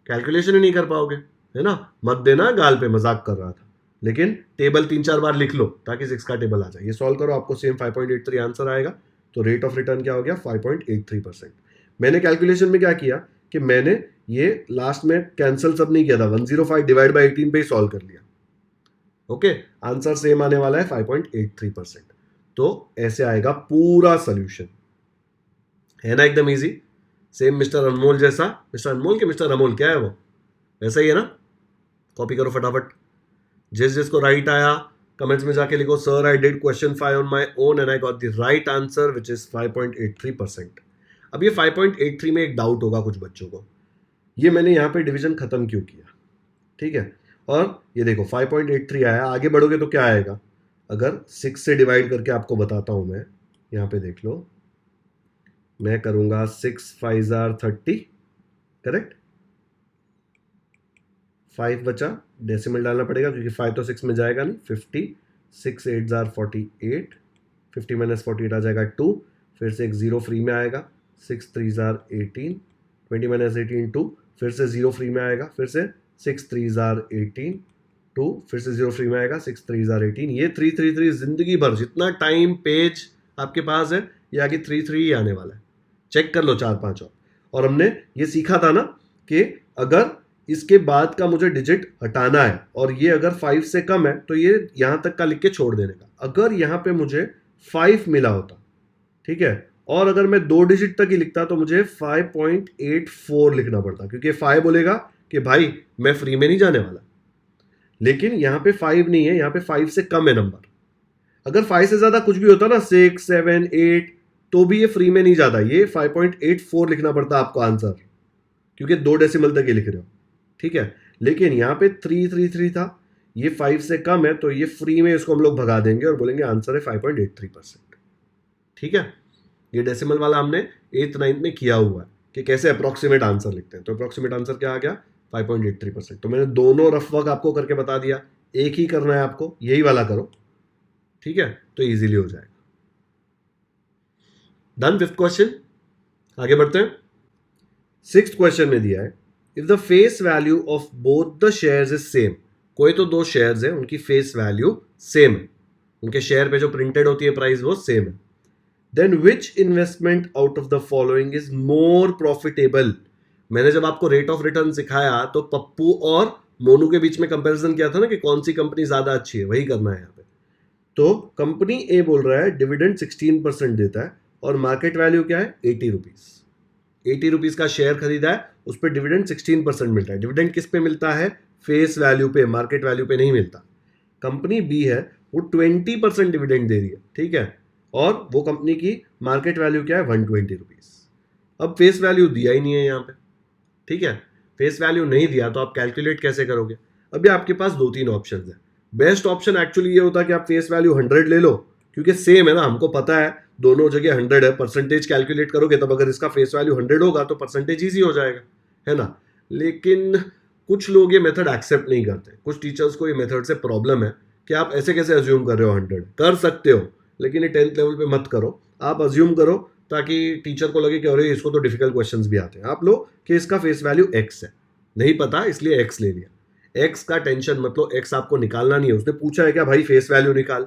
कैलकुलेशन ही नहीं कर पाओगे, है ना? मत देना गाल पे, मजाक कर रहा था। लेकिन टेबल 3-4 बार लिख लो ताकि 6 का टेबल आ जाए। ये सॉल्व करो, आपको सेम 5.83 आंसर आएगा। तो रेट ऑफ रिटर्न क्या हो गया? 5.83%। मैंने कैलकुलेशन में क्या किया कि मैंने ये लास्ट में कैंसिल सब नहीं किया था, 105 डिवाइड बाई 18 पे ही सॉल्व कर लिया। ओके, आंसर सेम आने वाला है 5.83%। तो ऐसे आएगा पूरा सोल्यूशन, है ना? एकदम इजी, सेम मिस्टर अनमोल जैसा। मिस्टर अनमोल के मिस्टर अमोल, क्या है वो? वैसा ही है ना? कॉपी करो फटाफट। जिसको राइट आया कमेंट्स में जाके लिखो, sir I did question 5 on my own and I got the right answer which is 5.83%। अब ये 5.83 में एक डाउट होगा कुछ बच्चों को, ये मैंने यहाँ पे डिवीजन खत्म क्यों किया? ठीक है, और ये देखो 5.83 आया, आगे बढ़ोगे तो क्या आएगा? अगर 6 से डिवाइड करके आपको बताता हूं मैं, यहाँ पे देख लो, मैं करूंगा 6 5 आर 30, करेक्ट? 5 बचा, डेसिमल डालना पड़ेगा क्योंकि 5 तो 6 में जाएगा नहीं। 50, 6 8 आर 48, 50 माइनस 48 आ जाएगा 2, फिर से एक जीरो फ्री में आएगा। 6 3 आर 18, 20 माइनस 18 2, फिर से जीरो फ्री में आएगा। फिर से 6 3 आर 18 2, फिर से जीरो फ्री में आएगा। 6 3 आर 18, ये 3 3 3 जिंदगी भर जितना टाइम पेज आपके पास है ये आगे 3 3 ही आने वाला है। चेक कर लो 4-5 और हमने ये सीखा था ना कि अगर इसके बाद का मुझे डिजिट हटाना है और ये अगर 5 से कम है तो ये यहां तक का लिख के छोड़ देने का। अगर यहां पे मुझे 5 मिला होता, ठीक है, और अगर मैं 2 डिजिट तक ही लिखता तो मुझे 5.84 लिखना पड़ता, क्योंकि 5 बोलेगा कि भाई मैं फ्री में नहीं जाने वाला। लेकिन यहां पे 5 नहीं है, यहां पे 5 से कम है नंबर। अगर 5 से ज्यादा कुछ भी होता ना, 6 7 8, तो भी ये फ्री में नहीं जाता। ये 5.84 लिखना पड़ता आपको आंसर, क्योंकि 2 डेसिमल तक ही लिख रहे हो, ठीक है। लेकिन यहां पे 3 3 3 था, ये 5 से कम है तो ये फ्री में इसको हम लोग भगा देंगे और बोलेंगे आंसर है 5.83%, ठीक है। ये डेसिमल वाला हमने 8th 9th में किया हुआ है कि कैसे अप्रोक्सीमेट आंसर लिखते हैं। तो अप्रोक्सीमेट आंसर क्या आ गया? 5.83%। तो मैंने दोनों रफ वर्क आपको करके बता दिया, एक ही करना है आपको, यही वाला करो, ठीक है, तो इजीली हो जाएगा। डन 5th क्वेश्चन, आगे बढ़ते हैं। 6th क्वेश्चन में दिया है, if the face value of both the shares is same. कोई तो 2 शेयर्स है, उनकी फेस वैल्यू सेम है, उनके शेयर पे जो प्रिंटेड होती है प्राइस वो सेम है, then which investment out of the following is more profitable. मैंने जब आपको रेट ऑफ रिटर्न सिखाया तो पप्पू और मोनू के बीच में कंपैरिजन किया था ना कि कौन सी कंपनी ज्यादा अच्छी है, वही करना है यहाँ पे। तो कंपनी ए बोल रहा है डिविडेंड 16% देता है और मार्केट वैल्यू क्या है? 80 रुपीज। 80 रुपीज का शेयर खरीदा है, उस पर डिविडेंड 16% मिलता है। डिविडेंड किस पे मिलता है? फेस वैल्यू पे, मार्केट वैल्यू पे नहीं मिलता। कंपनी बी है, वो 20% डिविडेंड दे रही है, ठीक है, और वो कंपनी की मार्केट वैल्यू क्या है? 120 रुपीज। अब फेस वैल्यू दिया ही नहीं है यहाँ पे, ठीक है, फेस वैल्यू नहीं दिया तो आप कैलकुलेट कैसे करोगे? अभी आपके पास 2-3 ऑप्शन है। बेस्ट ऑप्शन एक्चुअली ये होता है कि आप फेस वैल्यू 100 ले लो, क्योंकि सेम है ना, हमको पता है दोनों जगह 100 है, परसेंटेज कैलकुलेट करोगे तब अगर इसका फेस वैल्यू 100 होगा तो परसेंटेज ईजी हो जाएगा, है ना। लेकिन कुछ लोग ये मेथड एक्सेप्ट नहीं करते, कुछ टीचर्स को ये मेथड से प्रॉब्लम है कि आप ऐसे कैसे अज्यूम कर रहे हो, 100 कर सकते हो लेकिन ये 10th लेवल पे मत करो, आप अज्यूम करो ताकि टीचर को लगे कि अरे इसको तो डिफिकल्ट क्वेश्चंस भी आते हैं। आप लो कि इसका फेस वैल्यू x है, नहीं पता इसलिए x ले लिया। x का टेंशन मतलब x आपको निकालना नहीं है। उसने पूछा है क्या भाई फेस वैल्यू निकाल,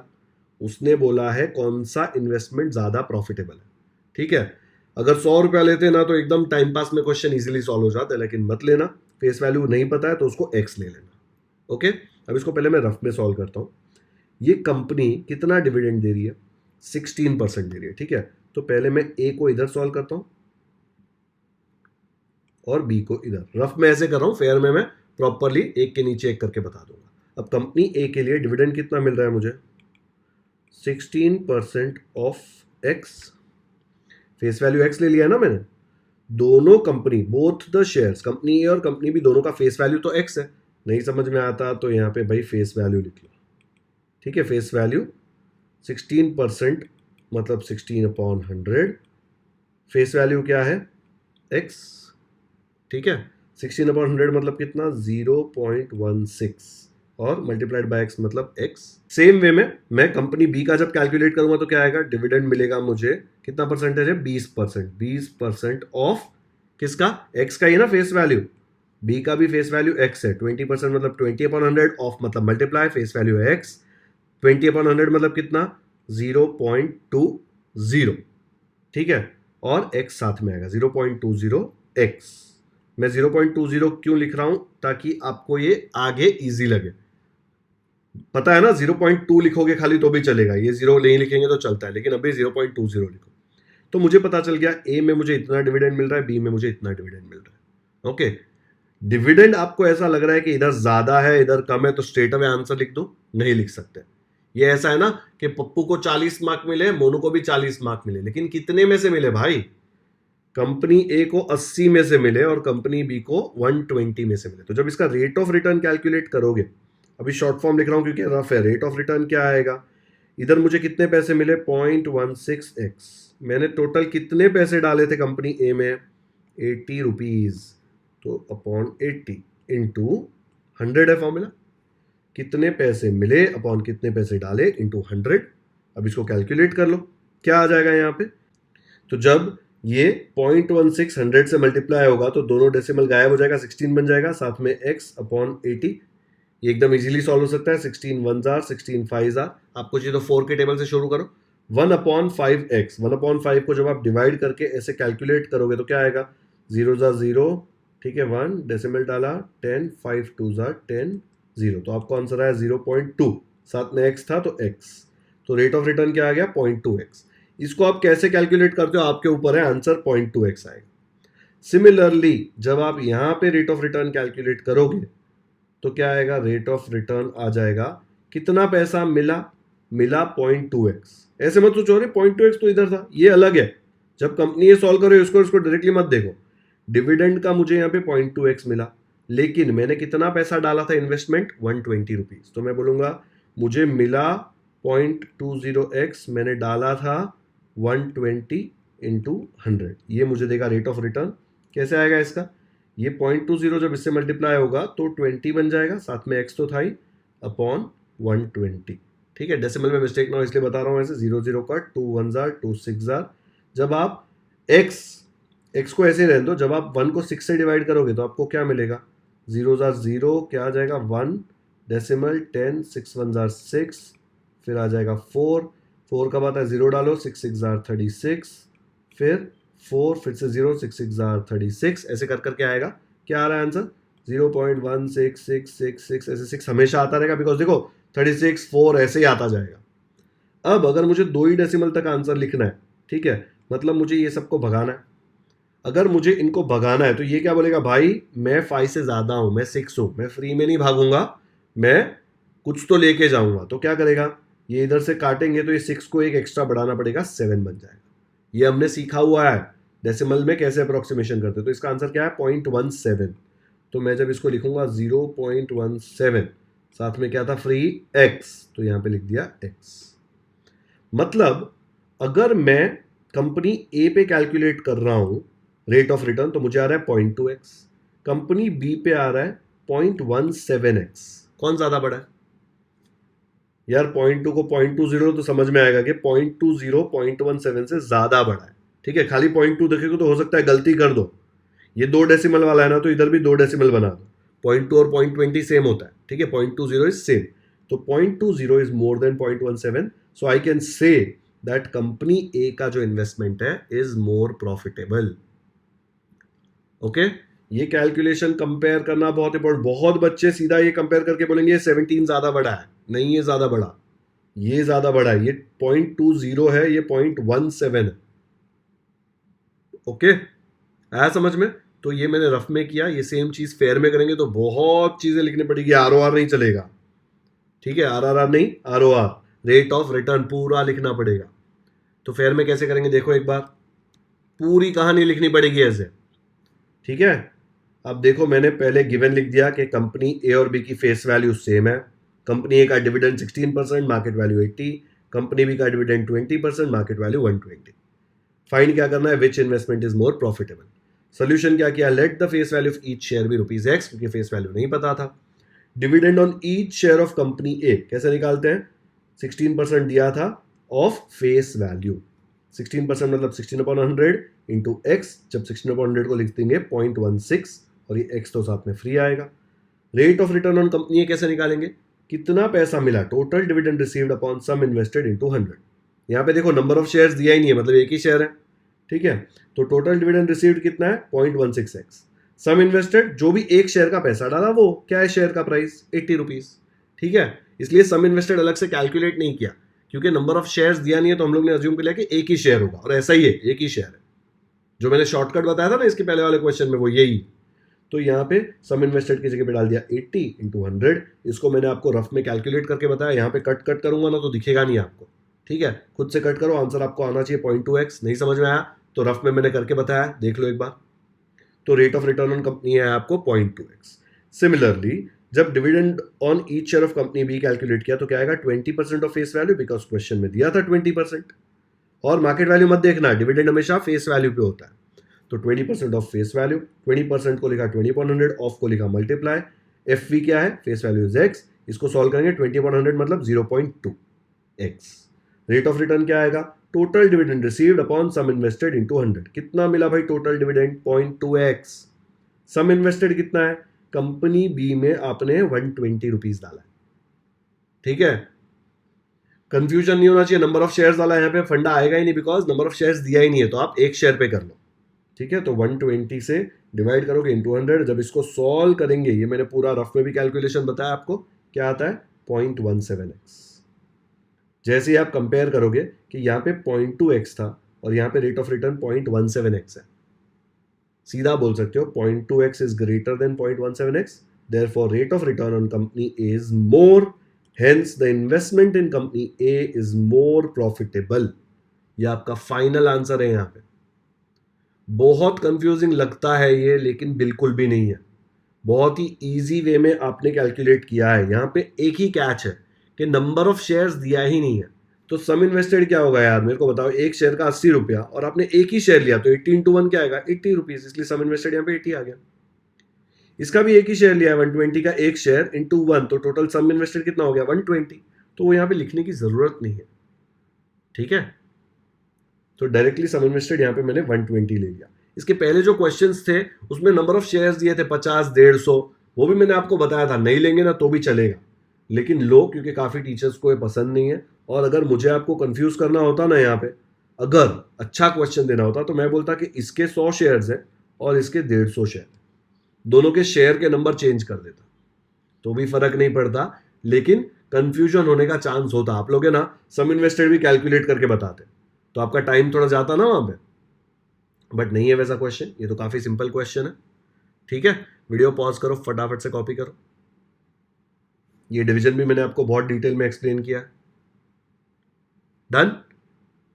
उसने बोला है कौन सा इन्वेस्टमेंट ज्यादा प्रॉफिटेबल है, ठीक है। अगर 100 रुपया लेते ना तो एकदम टाइम पास में क्वेश्चन इजीली सॉल्व हो जाता है, लेकिन मत लेना, फेस वैल्यू नहीं पता है तो उसको x ले लेना। ओके, अब इसको पहले मैं रफ में सॉल्व करता हूं। ये कंपनी कितना डिविडेंड दे रही है, 16% दे रही है, ठीक है। तो पहले मैं ए को इधर सॉल्व करता हूं और बी को इधर। रफ में ऐसे कर रहा हूं, फेयर में मैं प्रॉपरली एक के नीचे एक करके बता दूंगा। अब कंपनी ए के लिए डिविडेंड कितना मिल रहा है मुझे, 16% of x, face value x ले लिया ना मैंने। दोनों company, both the shares, company A और कंपनी बी, दोनों का फेस वैल्यू तो एक्स है। नहीं समझ में आता तो यहां पे भाई फेस वैल्यू लिख लो, ठीक है। फेस वैल्यू 16% मतलब 16/100, फेस वैल्यू क्या है x, ठीक है। 16/100 मतलब कितना, 0.16 और मल्टीप्लाइड बाय x मतलब x। सेम वे में मैं कंपनी बी का जब कैलकुलेट करूंगा तो क्या आएगा, डिविडेंड मिलेगा मुझे, कितना परसेंटेज है, 20%। 20% ऑफ किसका, x का ही ना फेस वैल्यू, बी का भी फेस वैल्यू x है। 20% मतलब 20/100, ऑफ मतलब मल्टीप्लाई, फेस वैल्यू है x, 20/100 मतलब कितना, 0.20, ठीक है। और x साथ में आएगा 0.20x। मैं 0.20 क्यों लिख रहा हूं, ताकि आपको ये आगे इजी लगे। पता है ना 0.2 लिखोगे खाली तो भी चलेगा, ये 0 नहीं लिखेंगे तो चलता है, लेकिन अभी 0.20 लिखो। तो मुझे पता चल गया ए में मुझे इतना डिविडेंड मिल रहा है, बी में मुझे इतना डिविडेंड मिल रहा है। ओके, डिविडेंड आपको ऐसा लग रहा है कि इधर ज्यादा है इधर कम है तो स्ट्रेट अवे आंसर लिख दो, नहीं लिख सकते। ये ऐसा है ना कि पप्पू को 40 मार्क मिले, मोनू को भी 40 मार्क मिले, लेकिन कितने में से मिले भाई, कंपनी ए को 80 में से मिले और कंपनी बी को 120 में से मिले। तो जब इसका रेट ऑफ रिटर्न कैलकुलेट करोगे, अभी शॉर्ट फॉर्म लिख रहा हूं क्योंकि रफ है, रेट ऑफ रिटर्न क्या आएगा, इधर मुझे कितने पैसे मिले 0.16x, मैंने टोटल कितने पैसे डाले थे कंपनी ए में, 80 रुपीज, तो अपॉन 80 इंटू 100 है फॉर्मूला, कितने पैसे मिले अपॉन कितने पैसे डाले इंटू 100। अब इसको कैलकुलेट कर लो क्या आ जाएगा यहाँ पे। तो जब ये 0.16 100 से मल्टीप्लाई होगा तो दोनों डेसिमल गायब हो जाएगा, 16 बन जाएगा, साथ में x अपॉन 80। ये एकदम इजीली सॉल्व हो सकता है, 16 1s are 16 5s are, आपको चाहिए तो 4 के टेबल से शुरू करो। 1/5x, 1/5 को जब आप डिवाइड करके ऐसे कैलकुलेट करोगे तो क्या आएगा, 0s are 0, ठीक है, 1 डेसिमल डाला, 10, 5 2s are 10, 0, तो आपको आंसर आया 0.2, साथ में x था तो x, तो रेट ऑफ रिटर्न क्या आ गया 0.2x। इसको आप कैसे कैलकुलेट करते हो आपके ऊपर है, आंसर 0.2x आएगा। सिमिलरली जब आप यहां पे रेट ऑफ रिटर्न कैलकुलेट करोगे तो क्या आएगा, रेट ऑफ रिटर्न आ जाएगा, कितना पैसा मिला, मिला 0.2x। ऐसे मत सोचो अरे 0.2x तो इधर था, ये अलग है। जब कंपनी ये सॉल्व करो इसको डायरेक्टली मत देखो, डिविडेंड का मुझे यहाँ पे 0.2x मिला, लेकिन मैंने कितना पैसा डाला था इन्वेस्टमेंट, 120 रुपीज, तो मैं बोलूंगा मुझे मिला 0.20x, मैंने डाला था 120 इंटू 100, ये मुझे देगा रेट ऑफ रिटर्न। कैसे आएगा इसका, ये 0.20 जब इससे मल्टीप्लाई होगा तो 20 बन जाएगा, साथ में x तो था ही, अपॉन 120, ठीक है। डेसिमल में मिस्टेक ना हो इसलिए बता रहा हूँ ऐसे, 0 cut, 2 1s are 2 6s are। जब आप x को ऐसे रहने दो, जब आप 1 को 6 से डिवाइड करोगे तो आपको क्या मिलेगा, 0s are 0, क्या आ जाएगा 1 डेसिमल 10, 6 1s are 6, फिर आ जाएगा 4 कब आता है, 0 डालो, 6 6s are 36, फिर 4 फिर से 0, 6 6s are 36, ऐसे कर करके आएगा। क्या आ रहा है आंसर, 0.16666, ऐसे 6 हमेशा आता रहेगा, बिकॉज देखो 36 4 ऐसे ही आता जाएगा। अब अगर मुझे 2 ही डेसिमल तक आंसर लिखना है, ठीक है, मतलब मुझे ये सबको भगाना है। अगर मुझे इनको भगाना है तो ये क्या बोलेगा, भाई मैं 5 से ज्यादा हूं, मैं 6 हूं, मैं फ्री में नहीं भागूंगा, मैं कुछ तो लेके जाऊंगा। तो क्या करेगा, ये इधर से काटेंगे तो ये 6 को एक एक्स्ट्रा बढ़ाना पड़ेगा, 7 बन जाएगा। ये हमने सीखा हुआ है डेसिमल में कैसे अप्रोक्सीमेशन करते हैं। तो इसका आंसर क्या है 0.17। तो मैं जब इसको लिखूंगा 0.17, साथ में क्या था फ्री x, तो यहां पे लिख दिया x। मतलब अगर मैं कंपनी ए पे कैलकुलेट कर रहा हूं रेट ऑफ रिटर्न, तो मुझे आ रहा है 0.2x, कंपनी बी पे आ रहा है 0.17x। कौन ज्यादा बड़ा है यार? 0.2 को 0.20 तो समझ में आएगा कि 0.20 0.17 से ज्यादा बड़ा है। ठीक है, खाली 0.2 देखेगा तो हो सकता है गलती कर दो, ये 2 डेसिमल वाला है ना, तो इधर भी 2 डेसिमल बना दो। 0.2 और 0.20 सेम होता है। ठीक है, 0.20 इज सेम, तो 0.20 is more than 0.17, so I can say that company A का जो इन्वेस्टमेंट है इज मोर प्रॉफिटेबल। ओके, ये कैलकुलेशन कंपेयर करना बहुत इंपॉर्टेंट। बहुत बच्चे सीधा ये कंपेयर करके बोलेंगे 17 ज्यादा बड़ा है। नहीं, ये ज्यादा बड़ा, ये ज्यादा बड़ा है, ये 0.20 है, ये 0.17 है। ओके, आया समझ में? तो ये मैंने रफ में किया, ये सेम चीज फेयर में करेंगे तो बहुत चीजें लिखनी पड़ेगी। आरओआर नहीं चलेगा। ठीक है, आरआरआर नहीं, आरओआर, रेट ऑफ रिटर्न पूरा लिखना पड़ेगा। तो फेयर में कैसे करेंगे देखो, एक बार पूरी कहानी लिखनी पड़ेगी ऐसे। ठीक है, अब देखो मैंने पहले गिवन लिख दिया कि कंपनी ए और बी की फेस वैल्यू सेम है। कंपनी ए का dividend 16%, market value 80, company B का डिविडेंड 20%, मार्केट वैल्यू 120। फाइंड क्या करना है, which investment is more profitable. Solution क्या किया, let the face value of each share भी ₹x, क्योंकि फेस वैल्यू नहीं पता था। Dividend on each share of company A कैसे निकालते हैं, 16% दिया था ऑफ फेस वैल्यू। 16% मतलब 16/100 इंटू एक्स, जब 16/100 को लिख देंगे 0.16, और ये x तो साथ में फ्री आएगा। Rate of return on company A कैसे निकालेंगे, कितना पैसा मिला, total dividend received upon sum invested into 100। यहाँ पे देखो नंबर ऑफ शेयर्स दिया ही नहीं है, मतलब एक ही शेयर है। ठीक है, तो टोटल डिविडेंड रिसीव्ड कितना है, 0.16x। सम इन्वेस्टेड, जो भी एक शेयर का पैसा डाला वो क्या है, शेयर का प्राइस ₹80। ठीक है, इसलिए सम इन्वेस्टेड अलग से कैलकुलेट नहीं किया, क्योंकि नंबर ऑफ शेयर्स दिया नहीं है, तो हम लोग ने अज्यूम कर लिया कि एक ही शेयर होगा, और ऐसा ही है, एक ही शेयर है। जो मैंने शॉर्टकट बताया था ना इसके पहले वाले क्वेश्चन में, वो यही। तो यहाँ पे सम इन्वेस्टेड की जगह पे डाल दिया 80 इंटू 100। इसको मैंने आपको रफ में कैलकुलेट करके बताया, यहाँ पे कट करूंगा ना तो दिखेगा नहीं आपको। ठीक है, खुद से कट करो, आंसर आपको आना चाहिए 0.2x। नहीं समझ में आया तो रफ में मैंने करके बताया, देख लो एक बार। तो rate of return on company है आपको 0.2x। सिमिलरली जब dividend on each share of company B calculate किया तो क्या आएगा, 20% of face value, because question में दिया था 20%। और मार्केट वैल्यू मत देखना, डिविडेंड हमेशा फेस वैल्यू पे होता है। तो 20% ऑफ फेस वैल्यू, 20% को लिखा 20/100, ऑफ को लिखा मल्टीप्लाई, एफ वी क्या है, फेस वैल्यू इज एक्स, इसको सॉल्व करेंगे 20/100 मतलब 0.2x। रेट ऑफ रिटर्न क्या आएगा, total dividend received upon sum invested into 100। कितना मिला भाई टोटल डिविडेंड, 0.2x। सम इन्वेस्टेड कितना है, कंपनी बी में आपने ₹120 डाला है। ठीक है, कंफ्यूजन नहीं होना चाहिए, नंबर ऑफ शेयर्स डाला, यहाँ पे फंडा आएगा ही नहीं, बिकॉज नंबर ऑफ शेयर्स दिया ही नहीं है, तो आप एक शेयर पे कर लो। ठीक है, तो 120 से डिवाइड करोगे इंटू 100। जब इसको सॉल्व करेंगे, ये मैंने पूरा रफ में भी कैलकुलेशन बताया आपको, क्या आता है 0.17x। जैसे ही आप कंपेयर करोगे कि यहाँ पे 0.2x था और यहाँ पे रेट ऑफ रिटर्न 0.17x है, सीधा बोल सकते हो 0.2x is greater than 0.17x, therefore rate of return on company A is more, hence the investment in company A is more profitable। ये आपका फाइनल आंसर है। यहाँ पे बहुत कंफ्यूजिंग लगता है ये, लेकिन बिल्कुल भी नहीं है, बहुत ही इजी वे में आपने कैलकुलेट किया है। यहाँ पे एक ही कैच है कि नंबर ऑफ शेयर्स दिया ही नहीं है। तो सम इन्वेस्टेड क्या होगा यार, मेरे को बताओ, एक शेयर का ₹80 और आपने एक ही शेयर लिया, तो 80 इंटू 1 क्या आएगा, ₹80, इसलिए सम इन्वेस्टेड यहाँ पे 80 आ गया। इसका भी एक ही शेयर लिया है, 120 का एक शेयर इंटू 1, तो टोटल सम इन्वेस्टेड कितना हो गया, 120। तो वो यहाँ पे लिखने की जरूरत नहीं है। ठीक है, तो डायरेक्टली सम इन्वेस्टेड यहाँ पे मैंने 120 ले लिया। इसके पहले जो क्वेश्चंस थे उसमें नंबर ऑफ शेयर्स दिए थे 50, 150, वो भी मैंने आपको बताया था नहीं लेंगे ना तो भी चलेगा, लेकिन लो, क्योंकि काफी टीचर्स को ये पसंद नहीं है। और अगर मुझे आपको कंफ्यूज करना होता ना यहाँ पे, अगर अच्छा क्वेश्चन देना होता, तो मैं बोलता कि इसके 100 शेयर्स है और इसके 150 शेयर, दोनों के शेयर के नंबर चेंज कर देता, तो भी फर्क नहीं पड़ता, लेकिन कंफ्यूजन होने का चांस होता। आप लोग है ना सम इन्वेस्टेड भी कैलकुलेट करके बताते, तो आपका टाइम थोड़ा जाता ना वहां पे, बट नहीं है वैसा क्वेश्चन, ये तो काफी सिंपल क्वेश्चन है। ठीक है, वीडियो पॉज करो, फटाफट से कॉपी करो। ये डिवीजन भी मैंने आपको बहुत डिटेल में एक्सप्लेन किया है। डन,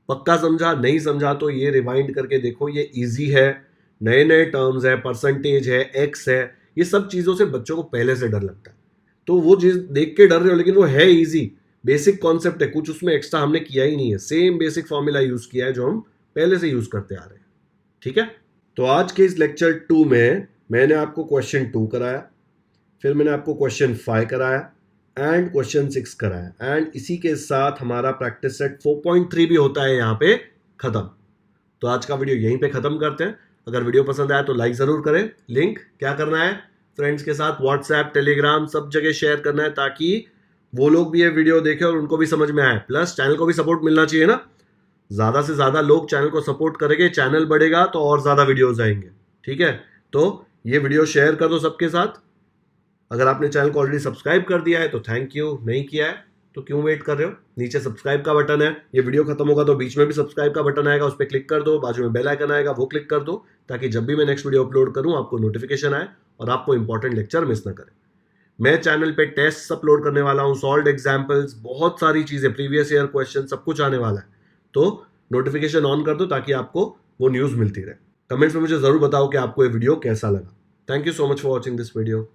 पक्का समझा? नहीं समझा तो ये रिवाइंड करके देखो, ये इजी है, नए नए टर्म्स है, परसेंटेज है, एक्स है, ये सब चीज़ों से बच्चों को पहले से डर लगता है। तो वो चीज़ देख के डर रहे हो, लेकिन वो है ईजी, बेसिक कॉन्सेप्ट है, कुछ उसमें एक्स्ट्रा हमने किया ही नहीं है, सेम बेसिक फॉर्मूला यूज़ किया है जो हम पहले से यूज़ करते आ रहे हैं। ठीक है, तो आज के इस लेक्चर 2 में मैंने आपको क्वेश्चन 2 कराया, फिर मैंने आपको क्वेश्चन 5 कराया एंड क्वेश्चन 6 कराया, एंड इसी के साथ हमारा प्रैक्टिस सेट 4.3 भी होता है यहाँ पे खत्म। तो आज का वीडियो यहीं पे खत्म करते हैं। अगर वीडियो पसंद आया तो लाइक जरूर करें। लिंक क्या करना है, फ्रेंड्स के साथ व्हाट्सएप, टेलीग्राम सब जगह शेयर करना है ताकि वो लोग भी ये वीडियो देखें और उनको भी समझ में आए। प्लस चैनल को भी सपोर्ट मिलना चाहिए ना, ज्यादा से ज्यादा लोग चैनल को सपोर्ट करेंगे, चैनल बढ़ेगा तो और ज्यादा वीडियोस आएंगे। ठीक है, तो ये वीडियो शेयर कर दो सबके साथ। अगर आपने चैनल को ऑलरेडी सब्सक्राइब कर दिया है तो थैंक यू, नहीं किया है तो क्यों वेट कर रहे हो, नीचे सब्सक्राइब का बटन है। ये वीडियो खत्म होगा तो बीच में भी सब्सक्राइब का बटन आएगा, उस पर क्लिक कर दो, बाजू में बेल आइकन आएगा वो क्लिक कर दो, ताकि जब भी मैं नेक्स्ट वीडियो अपलोड करूं आपको नोटिफिकेशन आए और आपको इंपॉर्टेंट लेक्चर मिस ना करे। मैं चैनल पे टेस्ट अपलोड करने वाला हूं, सॉल्व्ड एग्जाम्पल्स, बहुत सारी चीजें, प्रीवियस ईयर क्वेश्चन, सब कुछ आने वाला है। तो नोटिफिकेशन ऑन कर दो ताकि आपको वो न्यूज मिलती रहे। कमेंट्स में मुझे जरूर बताओ कि आपको ये वीडियो कैसा लगा। Thank you so much for watching this video.